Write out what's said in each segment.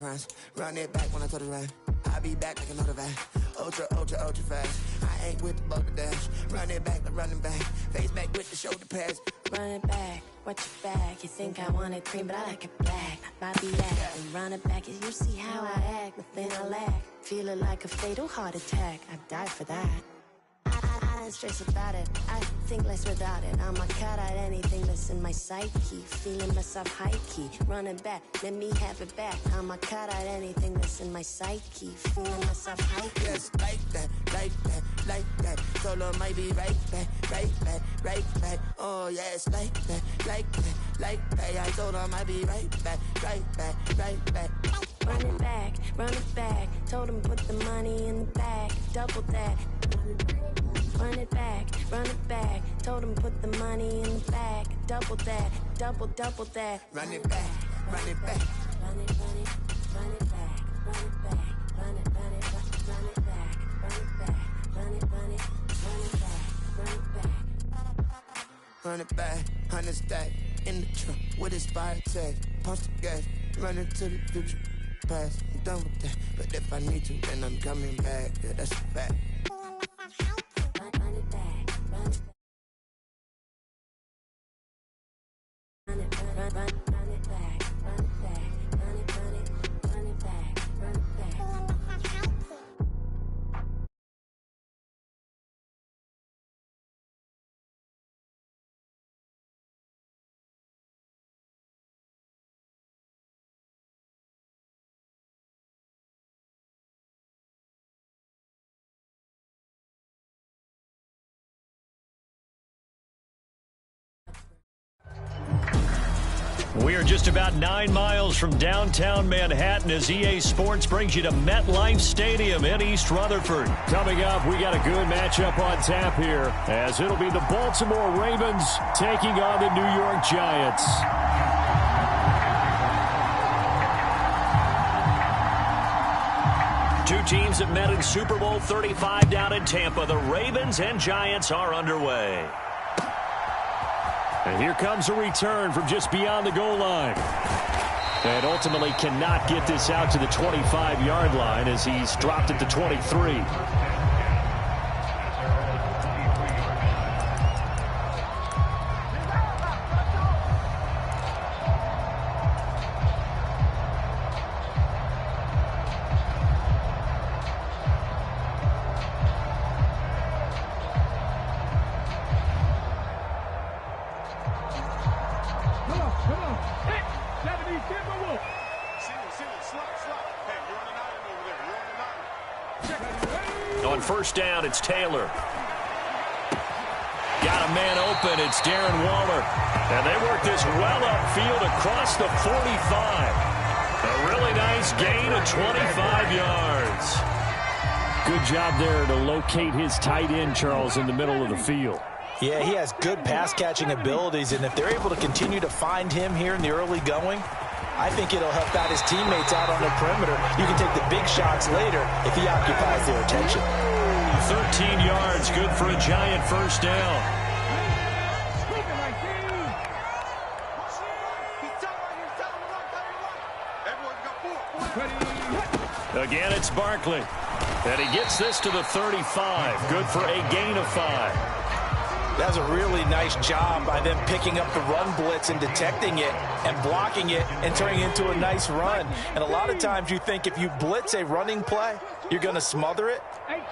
Run it back when I throw the run. I'll be back like another van. Ultra, ultra, ultra fast. I ain't with the bugger dash. Run it back like running back. Face back with the shoulder pads. Run it back, watch your back. You think I want it cream, but I like it black. Bobby act and run it back. As you see how I act, nothing I lack. Feeling like a fatal heart attack. I'd die for that. I ain't stress about it. I think less without it. I'ma cut out anything that's in my psyche. Feeling myself high key. Running back, let me have it back. I'ma cut out anything that's in my psyche. Feeling myself high key. Yes, like that, like that, like that. Solo might be right back, right back, right back. Oh yes, like that, like that, like that. I told her I might be right back, right back, right back. Run it back, run it back. Told him put the money in the bag. Double that. Run it back, run it back. Told him put the money in the bag. Double that, double that. Run it back, run it back. Run it, run it, run it back, run it back, run it, run it, run it back, run it back, run it, run it, run it back, run it back. Run it back, 100 stack in the trunk with his fire tag. Punch the gas, run into the future. Past, I'm done with that. But if I need to, then I'm coming back. Yeah, that's a fact. We are just about 9 miles from downtown Manhattan as EA Sports brings you to MetLife Stadium in East Rutherford. Coming up, we got a good matchup on tap here as it'll be the Baltimore Ravens taking on the New York Giants. Two teams that met in Super Bowl 35 down in Tampa. The Ravens and Giants are underway. And here comes a return from just beyond the goal line. And ultimately cannot get this out to the 25-yard line as he's dropped it to 23. On first down, it's Taylor. Got a man open. It's Darren Waller. And they work this well upfield across the 45. A really nice gain of 25 yards. Good job there to locate his tight end, Charles, in the middle of the field. Yeah, he has good pass-catching abilities, and if they're able to continue to find him here in the early going, I think it'll help out his teammates out on the perimeter. You can take the big shots later if he occupies their attention. 13 yards, good for a Giant first down. Again, it's Barkley. And he gets this to the 35. Good for a gain of 5. That was a really nice job by them picking up the run blitz and detecting it and blocking it and turning it into a nice run. And a lot of times you think if you blitz a running play, you're going to smother it.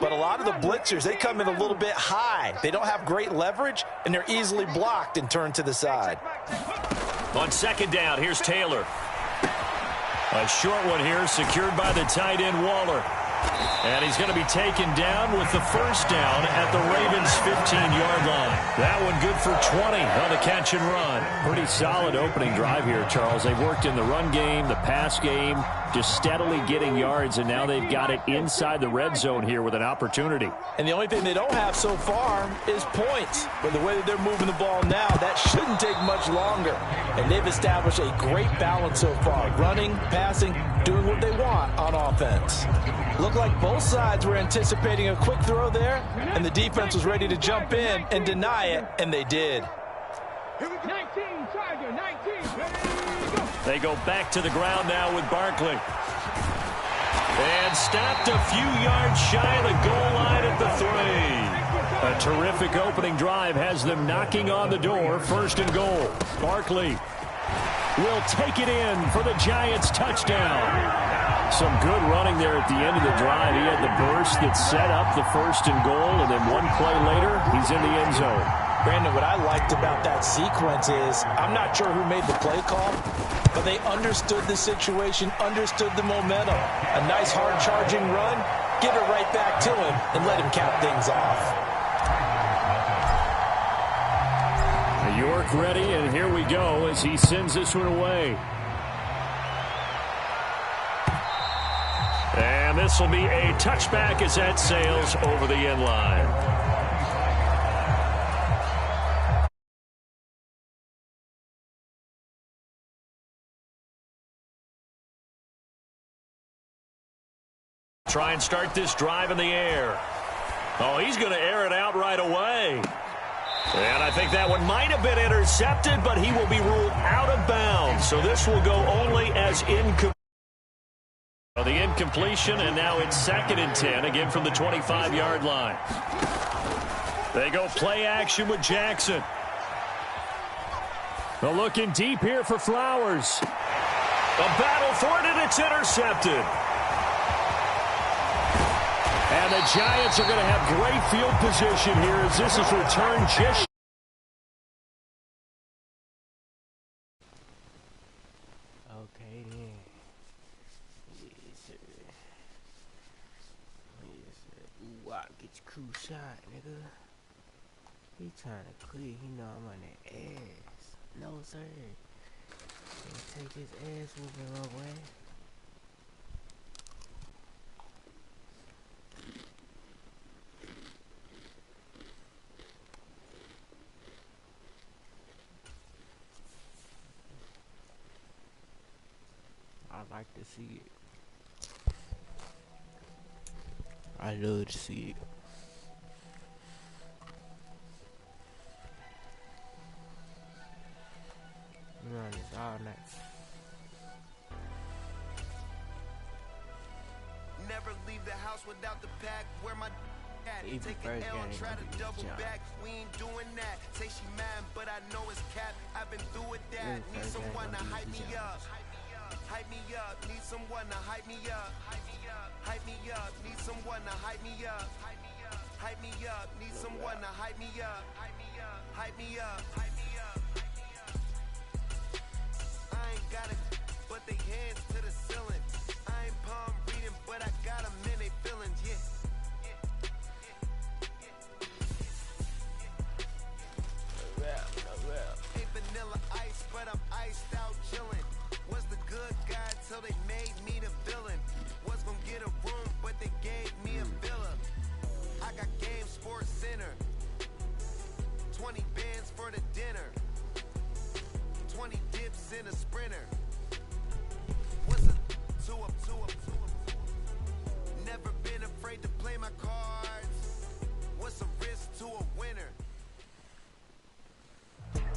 But a lot of the blitzers, they come in a little bit high. They don't have great leverage, and they're easily blocked and turned to the side. On second down, here's Taylor. A short one here, secured by the tight end Waller. And he's going to be taken down with the first down at the Ravens' 15-yard line. That one good for 20 on the catch and run. Pretty solid opening drive here, Charles. They've worked in the run game, the pass game, just steadily getting yards, and now they've got it inside the red zone here with an opportunity. And the only thing they don't have so far is points. But the way that they're moving the ball now, that shouldn't take much longer. And they've established a great balance so far. Running, passing, doing what they want on offense. Looked like both sides were anticipating a quick throw there, and the defense was ready to jump in and deny it, and they did. 19, Tiger, 19. Ready, go. They go back to the ground now with Barkley. And stopped a few yards shy of the goal line at the 3. A terrific opening drive has them knocking on the door. 1st and goal. Barkley will take it in for the Giants touchdown. Some good running there at the end of the drive. He had the burst that set up the 1st and goal, and then one play later, he's in the end zone. Brandon, what I liked about that sequence is I'm not sure who made the play call, but they understood the situation, understood the momentum. A nice hard-charging run, give it right back to him, and let him cap things off. York ready, and here we go as he sends this one away. And this will be a touchback as that sails over the end line. Try and start this drive in the air. Oh, he's going to air it out right away. And I think that one might have been intercepted, but he will be ruled out of bounds. So this will go only as incomplete. The incompletion, and now it's 2nd and 10, again from the 25-yard line. They go play action with Jackson. They're looking deep here for Flowers. A battle for it, and it's intercepted. And the Giants are going to have great field position here as this is returned just. Okay, then. Yes, sir. Yes, sir. Ooh, I get your cool shot, nigga. He trying to clear. He know I'm on that ass. No, sir. Take his ass whooping away. I like to see it. I love to see it. We run this all night. Never leave the house without the pack. Where my Even take first an L, game try gonna to be double job. back. We ain't doing that. Say she mad, but I know it's cap. I've been through with that. Even Need first game someone to gonna be hype me job. up. Hype me up. Need someone to hype me up. Hype me up. Hype me up. Need someone to hype me up. Hype me up. Hype me up. Need someone to hype me up. Hype me up. Hype me up. Hype me up. I ain't got it, but they hands to the ceiling. I ain't palm reading, but I got them in they feelings. Yeah. Ain't vanilla ice, but I'm iced out chillin'. Was the good guy till they made me the villain. Was gonna get a room, but they gave me a villa. I got Game Sports Center. 20 bands for the dinner. 20 dips in a sprinter. What's a 2 up, 2 up, 2 up? Never been afraid to play my cards. What's a risk to a winner?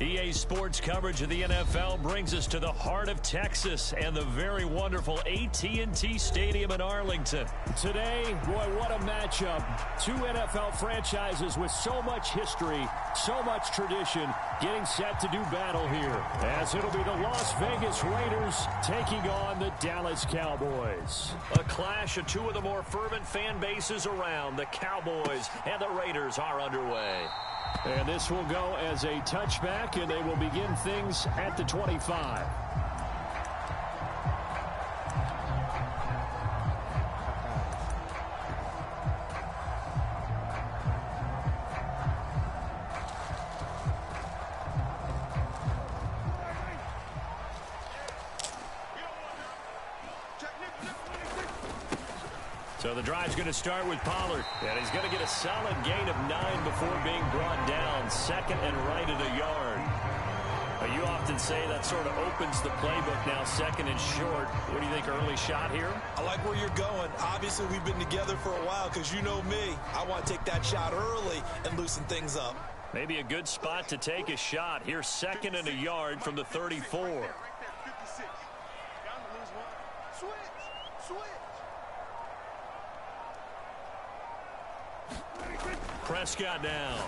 EA Sports coverage of the NFL brings us to the heart of Texas and the very wonderful AT&T Stadium in Arlington. Today, boy, what a matchup. Two NFL franchises with so much history, so much tradition, getting set to do battle here. As it'll be the Las Vegas Raiders taking on the Dallas Cowboys. A clash of two of the more fervent fan bases around. The Cowboys and the Raiders are underway. And this will go as a touchback, and they will begin things at the 25. So the drive's going to start with Pollard, and he's going to get a solid gain of 9 before being brought down. Second and right at a yard. You often say that sort of opens the playbook now, second and short. What do you think, early shot here? I like where you're going. Obviously, we've been together for a while because you know me. I want to take that shot early and loosen things up. Maybe a good spot to take a shot. Here's 2nd and a yard from the 34. Prescott now.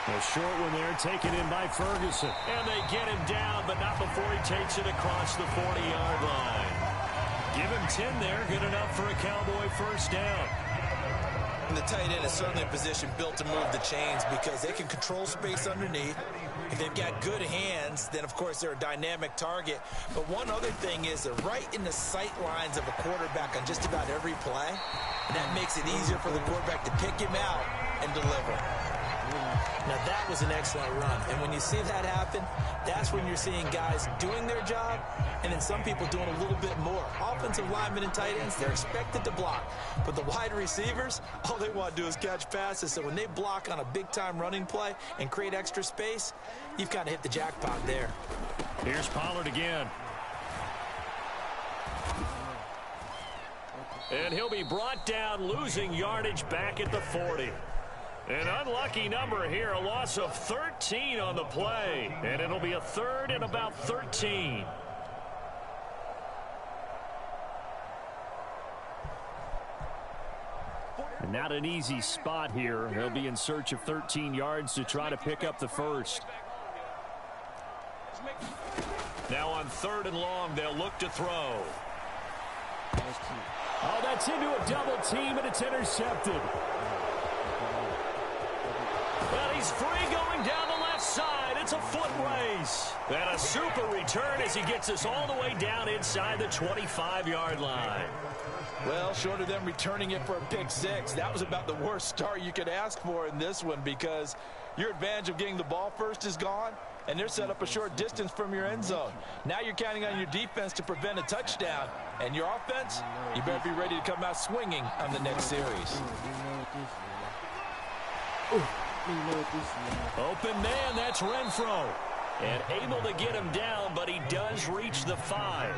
A short one there taken in by Ferguson. And they get him down, but not before he takes it across the 40-yard line. Give him 10 there. Good enough for a Cowboy first down. And the tight end is certainly a position built to move the chains because they can control space underneath. If they've got good hands, then, of course, they're a dynamic target. But one other thing is they're right in the sight lines of a quarterback on just about every play. And that makes it easier for the quarterback to pick him out and deliver. Now, that was an excellent run. And when you see that happen, that's when you're seeing guys doing their job and then some people doing a little bit more. Offensive linemen and tight ends, they're expected to block. But the wide receivers, all they want to do is catch passes. So when they block on a big-time running play and create extra space, you've kind of hit the jackpot there. Here's Pollard again. And he'll be brought down, losing yardage back at the 40. An unlucky number here, a loss of 13 on the play. And it'll be a 3rd and about 13. And not an easy spot here. They'll be in search of 13 yards to try to pick up the first. Now on 3rd and long, they'll look to throw. Oh, that's into a double team, and it's intercepted. Well, he's free going down the left side. It's a foot race. And a super return as he gets us all the way down inside the 25-yard line. Well, short of them returning it for a pick 6, that was about the worst start you could ask for in this one because your advantage of getting the ball first is gone, and they're set up a short distance from your end zone. Now you're counting on your defense to prevent a touchdown, and your offense, you better be ready to come out swinging on the next series. Open man, that's Renfro. And able to get him down, but he does reach the 5.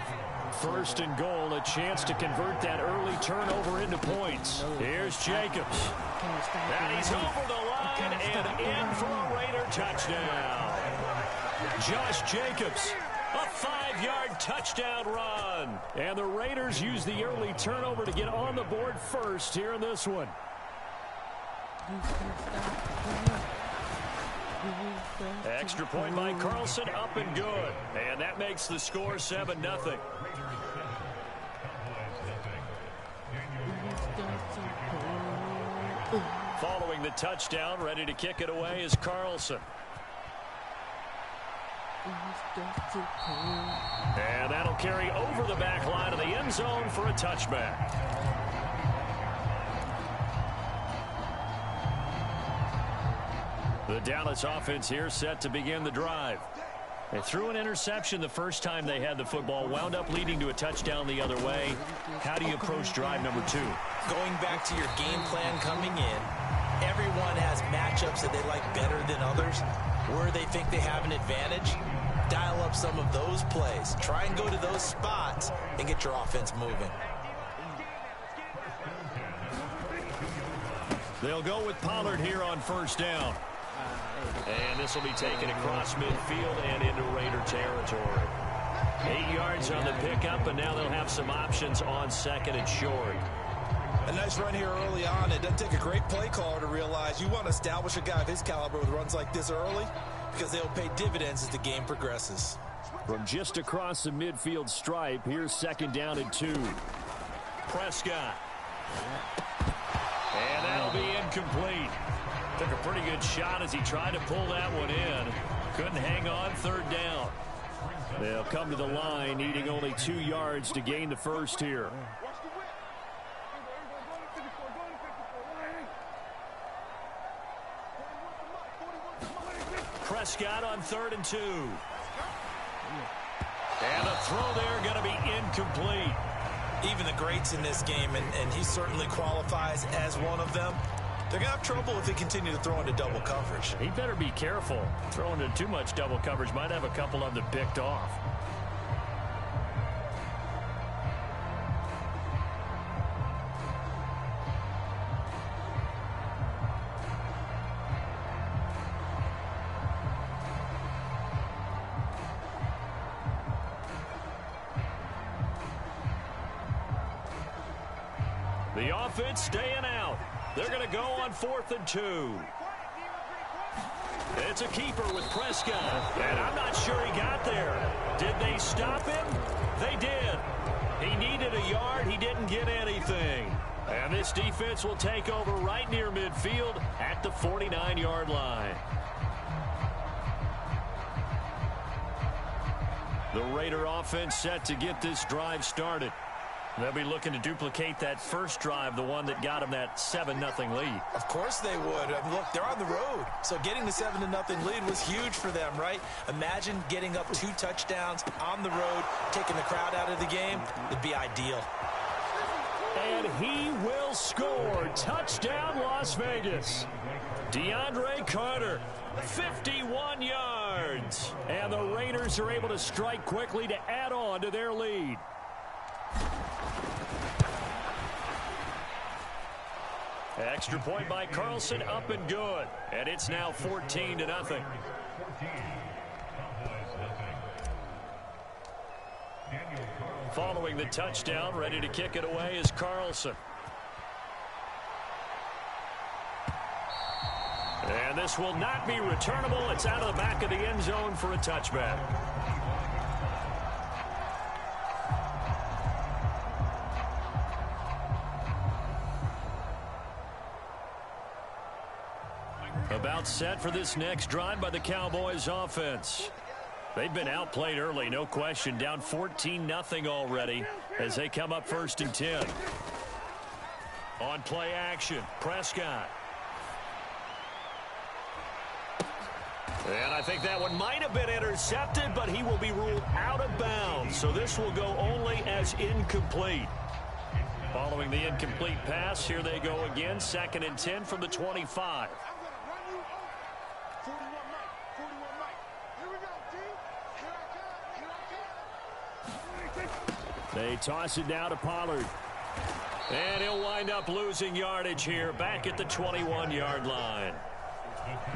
1st and goal, a chance to convert that early turnover into points. Here's Jacobs. And he's over the line and in for a Raider touchdown. Josh Jacobs, a 5-yard touchdown run. And the Raiders use the early turnover to get on the board first here in this one. Extra point by Carlson, up and good. And that makes the score 7-0. Following the touchdown, ready to kick it away is Carlson. And that'll carry over the back line of the end zone for a touchback. The Dallas offense here set to begin the drive. They threw an interception the first time they had the football, wound up leading to a touchdown the other way. How do you approach drive number 2? Going back to your game plan coming in, everyone has matchups that they like better than others. Where they think they have an advantage, dial up some of those plays. Try and go to those spots and get your offense moving. They'll go with Pollard here on 1st down. And this will be taken across midfield and into Raider territory. 8 yards on the pickup, and now they'll have some options on 2nd and short. A nice run here early on. It doesn't take a great play caller to realize you want to establish a guy of his caliber with runs like this early because they'll pay dividends as the game progresses. From just across the midfield stripe, here's 2nd down and 2. Prescott. And that'll be incomplete. Took a pretty good shot as he tried to pull that one in. Couldn't hang on 3rd down. They'll come to the line, needing only 2 yards to gain the first here. Prescott on 3rd and 2. And the throw there going to be incomplete. Even the greats in this game, and he certainly qualifies as one of them, they're going to have trouble if they continue to throw into double coverage. He better be careful. Throwing into too much double coverage might have a couple of them picked off. The offense staying out. They're going to go on 4th and 2. It's a keeper with Prescott, and I'm not sure he got there. Did they stop him? They did. He needed a yard. He didn't get anything. And this defense will take over right near midfield at the 49-yard line. The Raider offense set to get this drive started. They'll be looking to duplicate that first drive, the one that got them that 7-0 lead. Of course they would. Look, they're on the road. So getting the 7-0 lead was huge for them, right? Imagine getting up 2 touchdowns on the road, taking the crowd out of the game. It'd be ideal. And he will score. Touchdown, Las Vegas. DeAndre Carter, 51 yards. And the Raiders are able to strike quickly to add on to their lead. Extra point by Carlson, up and good. And it's now 14-0. Following the touchdown, ready to kick it away is Carlson. And this will not be returnable. It's out of the back of the end zone for a touchback. About set for this next drive by the Cowboys offense. They've been outplayed early, no question. Down 14-0 already as they come up 1st and 10. On play action, Prescott. And I think that one might have been intercepted, but he will be ruled out of bounds. So this will go only as incomplete. Following the incomplete pass, here they go again. 2nd and 10 from the 25. They toss it now to Pollard. And he'll wind up losing yardage here back at the 21-yard line.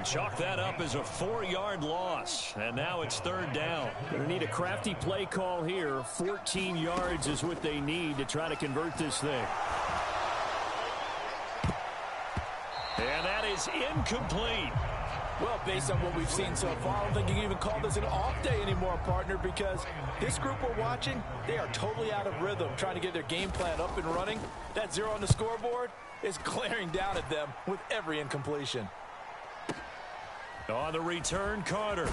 Chalk that up as a 4-yard loss. And now it's 3rd down. Going to need a crafty play call here. 14 yards is what they need to try to convert this thing. And that is incomplete. Well, based on what we've seen so far, I don't think you can even call this an off day anymore, partner, because this group we're watching, they are totally out of rhythm, trying to get their game plan up and running. That 0 on the scoreboard is glaring down at them with every incompletion. On the return, Carter.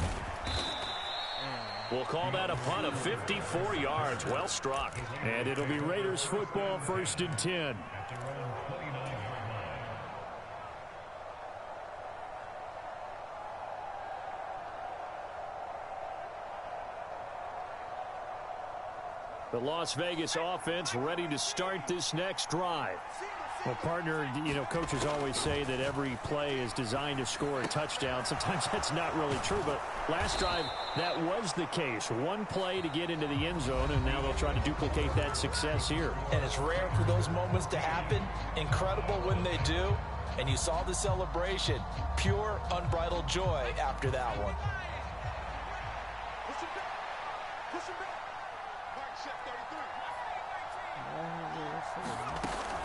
We'll call that a punt of 54 yards. Well struck. And it'll be Raiders football, 1st and 10. The Las Vegas offense ready to start this next drive. Well, partner, you know, coaches always say that every play is designed to score a touchdown. Sometimes that's not really true, but last drive, that was the case. One play to get into the end zone, and now they'll try to duplicate that success here. And it's rare for those moments to happen. Incredible when they do. And you saw the celebration. Pure, unbridled joy after that one.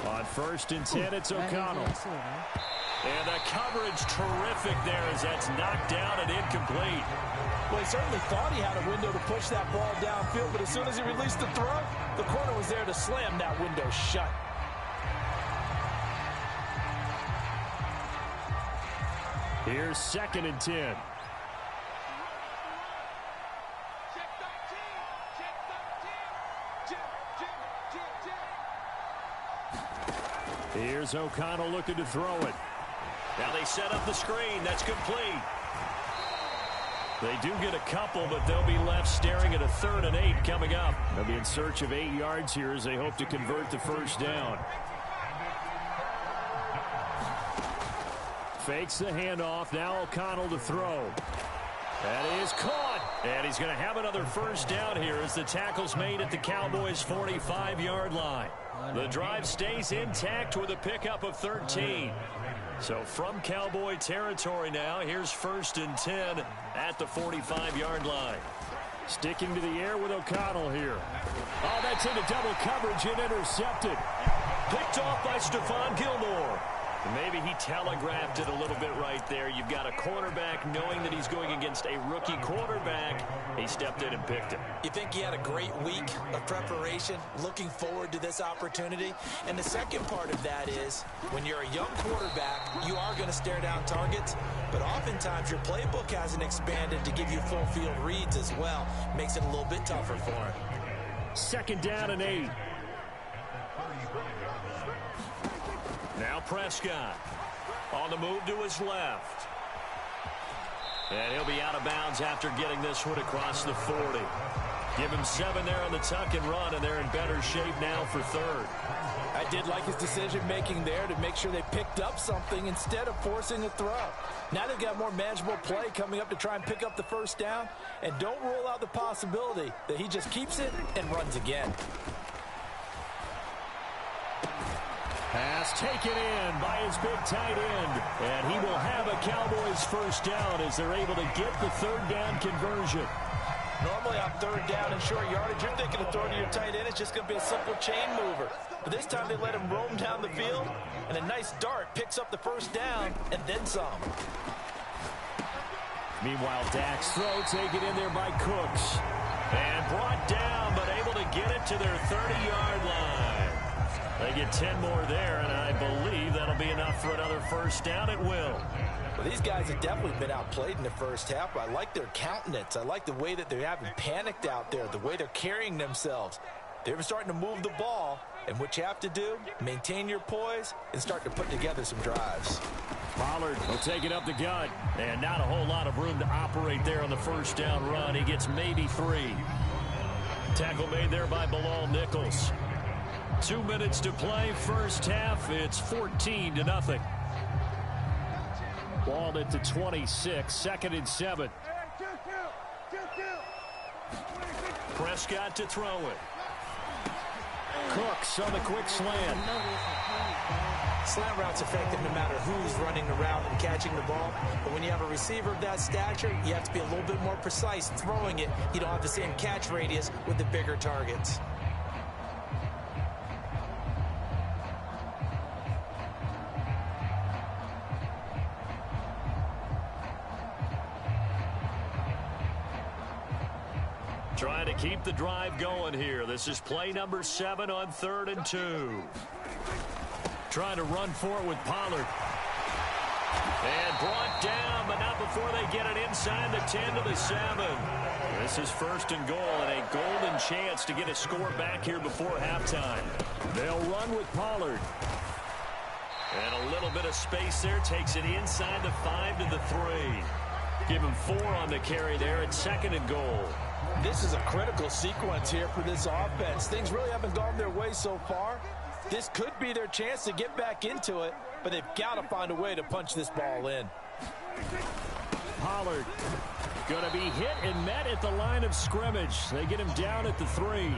On 1st and 10, it's O'Connell. And the coverage terrific there as that's knocked down and incomplete. Well, he certainly thought he had a window to push that ball downfield, but as soon as he released the throw, the corner was there to slam that window shut. Here's 2nd and 10. Here's O'Connell looking to throw it. Now they set up the screen. That's complete. They do get a couple, but they'll be left staring at a 3rd and 8 coming up. They'll be in search of 8 yards here as they hope to convert the 1st down. Fakes the handoff. Now O'Connell to throw. That is caught. And he's going to have another 1st down here as the tackle's made at the Cowboys' 45-yard line. The drive stays intact with a pickup of 13. So from Cowboy territory now, here's 1st and 10 at the 45-yard line. Sticking to the air with O'Connell here. Oh, that's into double coverage and intercepted. Picked off by Stephon Gilmore. Maybe he telegraphed it a little bit right there. You've got a quarterback knowing that he's going against a rookie quarterback. He stepped in and picked him. You think he had a great week of preparation, looking forward to this opportunity? And the second part of that is, when you're a young quarterback, you are going to stare down targets, but oftentimes your playbook hasn't expanded to give you full field reads as well. Makes it a little bit tougher for him. 2nd down and 8. Now Prescott on the move to his left. And he'll be out of bounds after getting this one across the 40. Give him 7 there on the tuck and run, and they're in better shape now for 3rd. I did like his decision-making there to make sure they picked up something instead of forcing a throw. Now they've got more manageable play coming up to try and pick up the 1st down, and don't rule out the possibility that he just keeps it and runs again. Pass taken in by his big tight end. And he will have a Cowboys 1st down as they're able to get the 3rd down conversion. Normally on 3rd down and short yardage, you're thinking of throwing to your tight end. It's just going to be a simple chain mover. But this time they let him roam down the field, and a nice dart picks up the 1st down and then some. Meanwhile, Dak's throw taken in there by Cooks. And brought down, but able to get it to their 30-yard line. They get 10 more there, and I believe that'll be enough for another 1st down. It will. Well, these guys have definitely been outplayed in the 1st half. I like their countenance. I like the way that they haven't panicked out there, the way they're carrying themselves. They're starting to move the ball, and what you have to do, maintain your poise and start to put together some drives. Pollard will take it up the gut, and not a whole lot of room to operate there on the 1st down run. He gets maybe 3. Tackle made there by Bilal Nichols. 2 minutes to play, 1st half. It's 14-0. Ball at the 26, 2nd and 7. Prescott to throw it. Cooks on the quick slant. Slant route's effective no matter who's running the route and catching the ball. But when you have a receiver of that stature, you have to be a little bit more precise throwing it. You don't have the same catch radius with the bigger targets. Trying to keep the drive going here. This is play number 7 on 3rd and 2. Trying to run for it with Pollard. And brought down, but not before they get it inside the 10 to the 7. This is 1st and goal, and a golden chance to get a score back here before halftime. They'll run with Pollard. And a little bit of space there. Takes it inside the 5 to the 3. Give him 4 on the carry there at 2nd and goal. This is a critical sequence here for this offense. Things really haven't gone their way so far. This could be their chance to get back into it, but they've got to find a way to punch this ball in. Pollard going to be hit and met at the line of scrimmage. They get him down at the 3.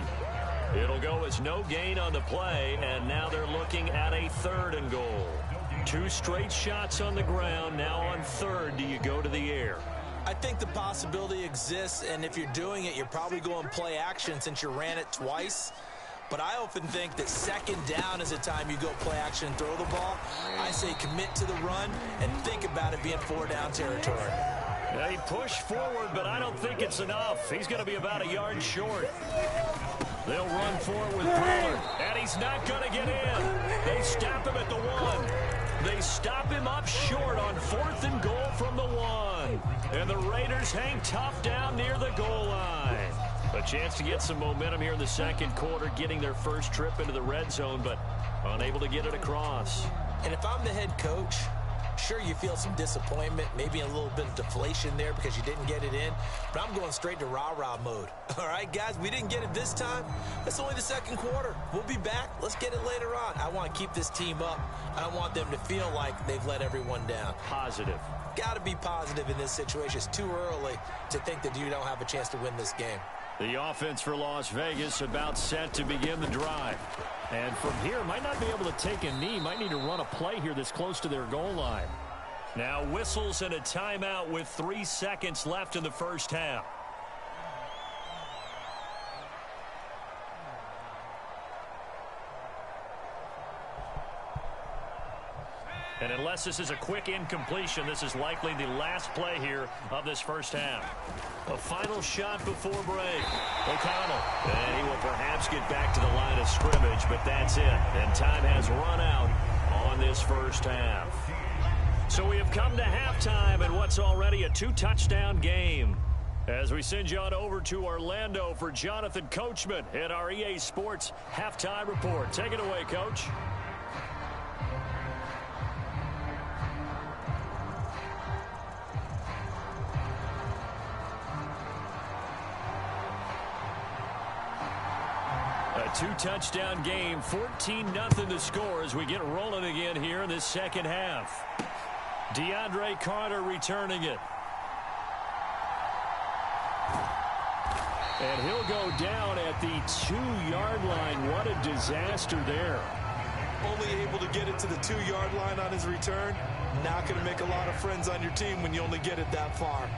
It'll go as no gain on the play, and now they're looking at a 3rd and goal. 2 straight shots on the ground. Now on 3rd, do you go to the air? I think the possibility exists, and if you're doing it, you're probably going play action since you ran it twice. But I often think that 2nd down is a time you go play action and throw the ball. I say commit to the run and think about it being 4-down territory. They push forward, but I don't think it's enough. He's going to be about a yard short. They'll run for it with Pollard, and he's not going to get in. They stop him at the 1. They stop him up short on 4th and goal from the 1. And the Raiders hang tough down near the goal line. A chance to get some momentum here in the 2nd quarter, getting their first trip into the red zone, but unable to get it across. And if I'm the head coach, sure, you feel some disappointment, maybe a little bit of deflation there because you didn't get it in, but I'm going straight to rah-rah mode. All right, guys, we didn't get it this time. That's only the 2nd quarter. We'll be back. Let's get it later on. I want to keep this team up. I don't want them to feel like they've let everyone down. Positive. Got to be positive in this situation. It's too early to think that you don't have a chance to win this game. The offense for Las Vegas about set to begin the drive. And from here, might not be able to take a knee. Might need to run a play here that's close to their goal line. Now whistles and a timeout with 3 seconds left in the 1st half. And unless this is a quick incompletion, this is likely the last play here of this first half. A final shot before break. O'Connell. And he will perhaps get back to the line of scrimmage, but that's it. And time has run out on this first half. So we have come to halftime in what's already a 2-touchdown game. As we send you on over to Orlando for Jonathan Coachman in our EA Sports Halftime Report. Take it away, Coach. A 2-touchdown game, 14-0 to score as we get rolling again here in this second half. DeAndre Carter returning it. And he'll go down at the 2-yard line. What a disaster there. Only able to get it to the 2-yard line on his return. Not going to make a lot of friends on your team when you only get it that far.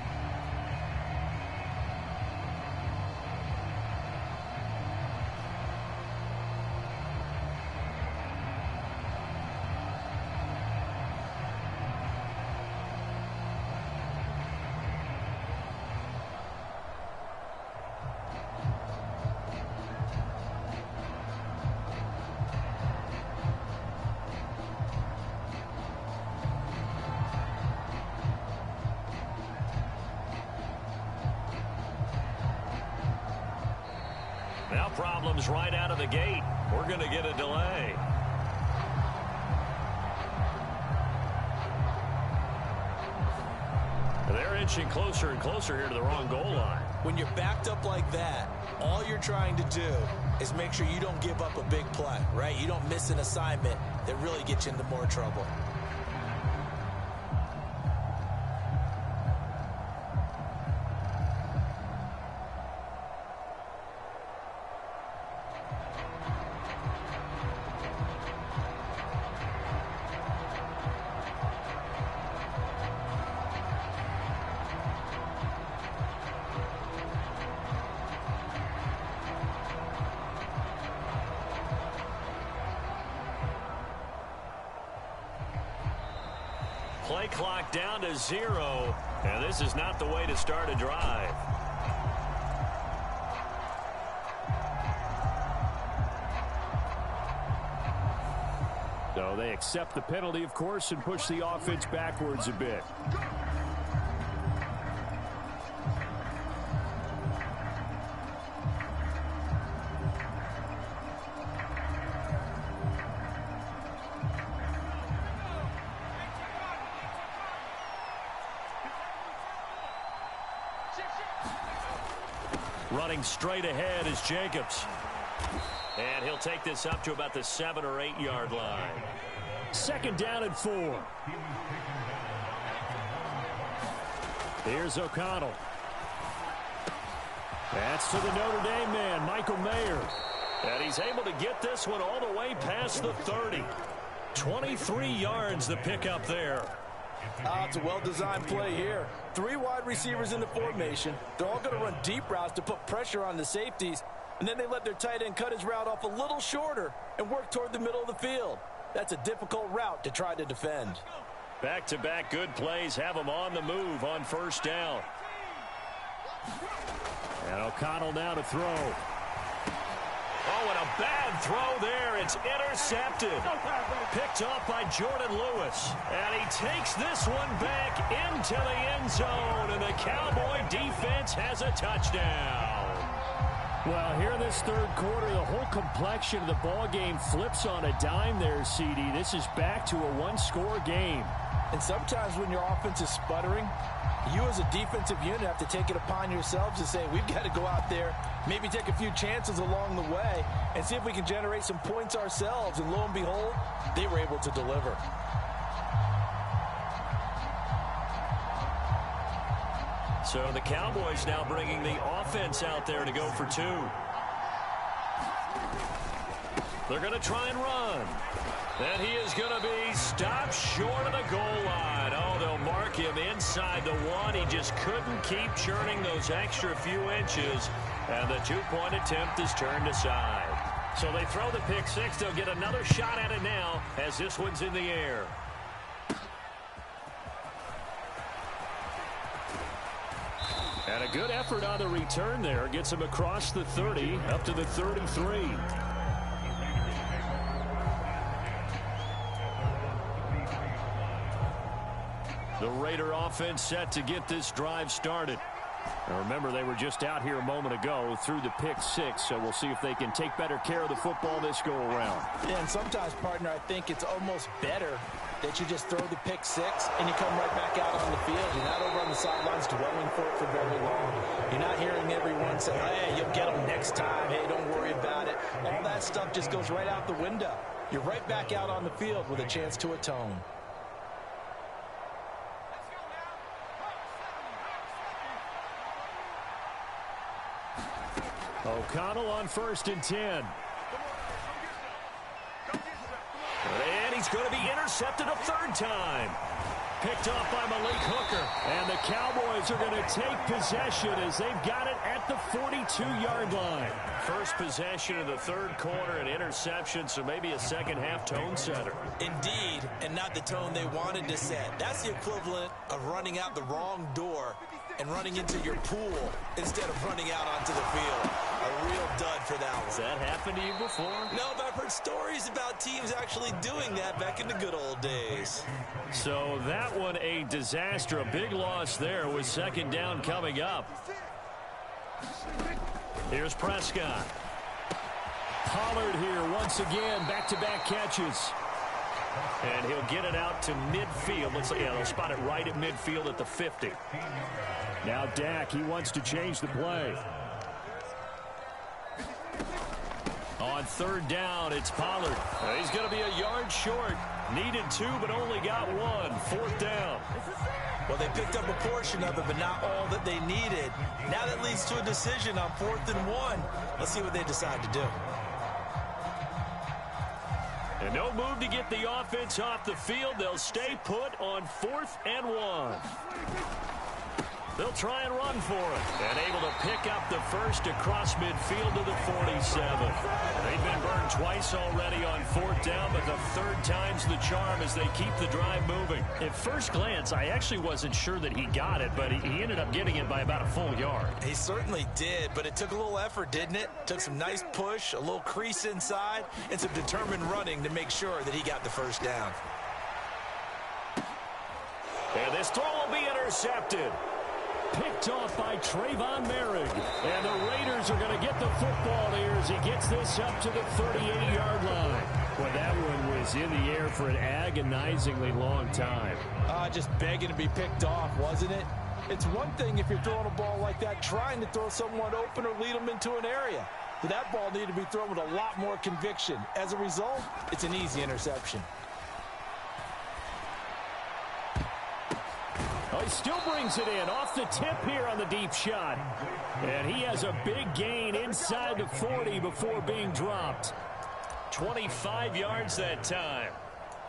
Now problems right out of the gate. We're going to get a delay. They're inching closer and closer here to the wrong goal line. When you're backed up like that, all you're trying to do is make sure you don't give up a big play, right? You don't miss an assignment that really gets you into more trouble. Play clock down to 0, and this is not the way to start a drive. So they accept the penalty, of course, and push the offense backwards a bit. Running straight ahead is Jacobs. And he'll take this up to about the 7 or 8 yard line. Second down and 4. Here's O'Connell. That's to the Notre Dame man, Michael Mayer. And he's able to get this one all the way past the 30. 23 yards the pickup there. It's a well-designed play here. 3 wide receivers in the formation. They're all going to run deep routes to put pressure on the safeties. And then they let their tight end cut his route off a little shorter and work toward the middle of the field. That's a difficult route to try to defend. Back-to-back good plays have them on the move on first down. And O'Connell now to throw. Oh, and a bad throw there. It's intercepted. Picked off by Jordan Lewis. And he takes this one back into the end zone. And the Cowboy defense has a touchdown. Well, here in this third quarter, the whole complexion of the ball game flips on a dime there, CD. This is back to a one-score game. And sometimes when your offense is sputtering, you as a defensive unit have to take it upon yourselves to say, we've got to go out there, maybe take a few chances along the way, and see if we can generate some points ourselves. And lo and behold, they were able to deliver. So the Cowboys now bringing the offense out there to go for 2. They're going to try and run. And he is going to be stopped short of the goal line. Oh, they'll mark him inside the 1. He just couldn't keep churning those extra few inches. And the 2-point attempt is turned aside. So they throw the pick 6. They'll get another shot at it now as this one's in the air. And a good effort on the return there. Gets him across the 30, up to the 33. The Raider offense set to get this drive started. Now remember, they were just out here a moment ago through the pick 6, so we'll see if they can take better care of the football this go-around. Yeah, and sometimes, partner, I think it's almost better that you just throw the pick 6 and you come right back out on the field. You're not over on the sidelines dwelling for it for very long. You're not hearing everyone say, hey, you'll get them next time. Hey, don't worry about it. All that stuff just goes right out the window. You're right back out on the field with a chance to atone. O'Connell on 1st and 10. And he's going to be intercepted a 3rd time. Picked off by Malik Hooker. And the Cowboys are going to take possession as they've got it at the 42-yard line. First possession of the 3rd quarter, an interception, so maybe a second-half tone setter. Indeed, and not the tone they wanted to set. That's the equivalent of running out the wrong door and running into your pool instead of running out onto the field. A real dud for that one. Has that happened to you before? No, but I've heard stories about teams actually doing that back in the good old days. So that one a disaster, a big loss there with 2nd down coming up. Here's Prescott. Pollard here once again, back-to-back catches. And he'll get it out to midfield. They'll spot it right at midfield at the 50. Now Dak, he wants to change the play. On 3rd down, it's Pollard. He's going to be a yard short. Needed 2, but only got 1. 4th down. Well, they picked up a portion of it, but not all that they needed. Now that leads to a decision on 4th and 1. Let's see what they decide to do. And no move to get the offense off the field. They'll stay put on 4th and 1. They'll try and run for it. And able to pick up the first across midfield to the 47. They've been burned twice already on 4th down, but the 3rd time's the charm as they keep the drive moving. At first glance, I actually wasn't sure that he got it, but he ended up getting it by about a full yard. He certainly did, but it took a little effort, didn't it? Took some nice push, a little crease inside, and some determined running to make sure that he got the first down. And this throw will be intercepted. Picked off by Trayvon Merrick. And the Raiders are going to get the football here as he gets this up to the 38-yard line. Well, that one was in the air for an agonizingly long time. Just begging to be picked off, wasn't it? It's one thing if you're throwing a ball like that, trying to throw someone open or lead them into an area. But that ball needed to be thrown with a lot more conviction. As a result, it's an easy interception. Oh, he still brings it in off the tip here on the deep shot. And he has a big gain inside the 40 before being dropped. 25 yards that time.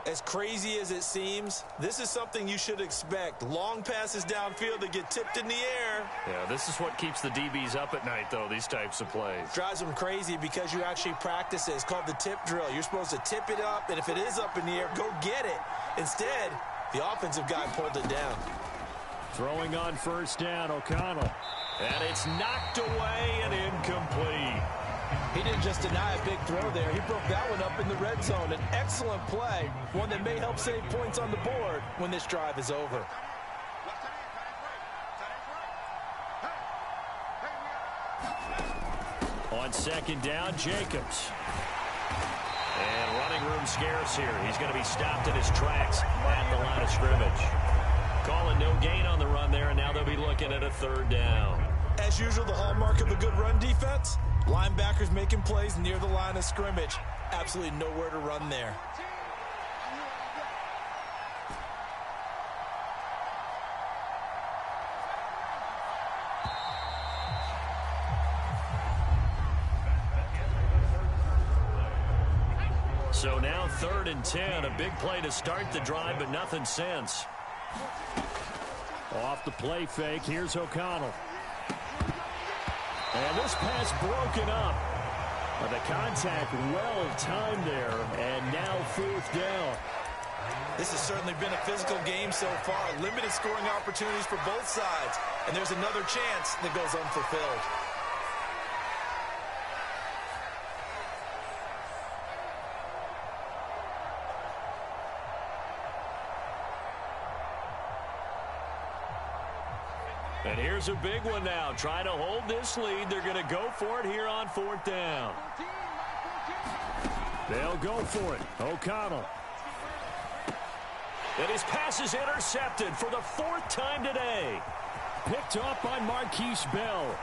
As crazy as it seems, this is something you should expect. Long passes downfield that get tipped in the air. Yeah, this is what keeps the DBs up at night, though, these types of plays. Drives them crazy because you actually practice it. It's called the tip drill. You're supposed to tip it up, and if it is up in the air, go get it. Instead, the offensive guy pulled it down. Throwing on 1st down, O'Connell. And it's knocked away and incomplete. He didn't just deny a big throw there. He broke that one up in the red zone. An excellent play, one that may help save points on the board when this drive is over. On 2nd down, Jacobs. And running room scarce here. He's going to be stopped in his tracks at the line of scrimmage. Calling no gain on the run there, and now they'll be looking at a 3rd down. As usual, the hallmark of a good run defense, linebackers making plays near the line of scrimmage. Absolutely nowhere to run there. So now 3rd and 10, a big play to start the drive, but nothing since. Off the play fake, here's O'Connell. And this pass broken up. The contact well timed there, and now 4th down. This has certainly been a physical game so far. Limited scoring opportunities for both sides. And there's another chance that goes unfulfilled. And here's a big one now. Trying to hold this lead. They're going to go for it here on 4th down. They'll go for it. O'Connell. And his pass is intercepted for the 4th time today. Picked off by Marquise Bell.